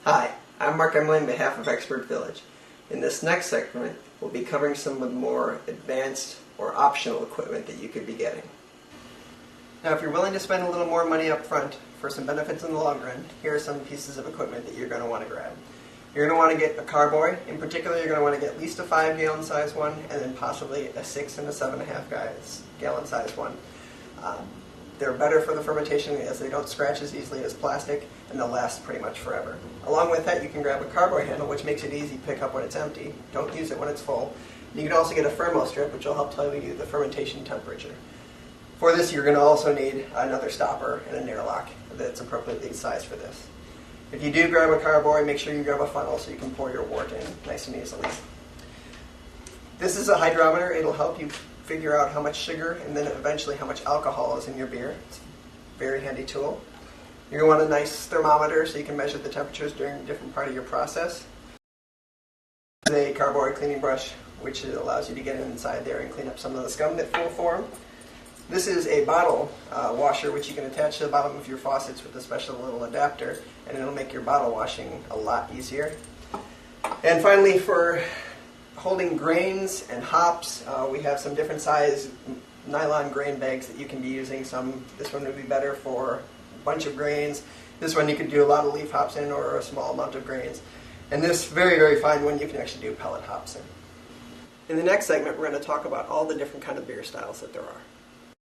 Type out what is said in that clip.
Hi, I'm Mark Emily on behalf of ExpertVillage. In this next segment, we'll be covering some of the more advanced or optional equipment that you could be getting. Now, if you're willing to spend a little more money up front for some benefits in the long run, here are some pieces of equipment that you're going to want to grab. You're going to want to get a carboy. In particular, you're going to want to get at least a 5-gallon size one, and then possibly a 6 and a 7.5 gallon size one. They're better for the fermentation as they don't scratch as easily as plastic, and they'll last pretty much forever. Along with that, you can grab a carboy handle, which makes it easy to pick up when it's empty. Don't use it when it's full. You can also get a thermo strip, which will help tell you the fermentation temperature. For this, you're going to also need another stopper and an airlock that's appropriately sized for this. If you do grab a carboy, make sure you grab a funnel so you can pour your wort in nice and easily. This is a hydrometer. It'll help you figure out how much sugar and then eventually how much alcohol is in your beer. It's a very handy tool. You're going to want a nice thermometer so you can measure the temperatures during a different part of your process. This is a carboy cleaning brush, which allows you to get inside there and clean up some of the scum that will form. This is a bottle washer, which you can attach to the bottom of your faucets with a special little adapter, and it'll make your bottle washing a lot easier. And finally, for holding grains and hops, we have some different size nylon grain bags that you can be using. This one would be better for a bunch of grains. This one you could do a lot of leaf hops in, or a small amount of grains. And this very, very fine one you can actually do pellet hops in. In the next segment, we're going to talk about all the different kind of beer styles that there are.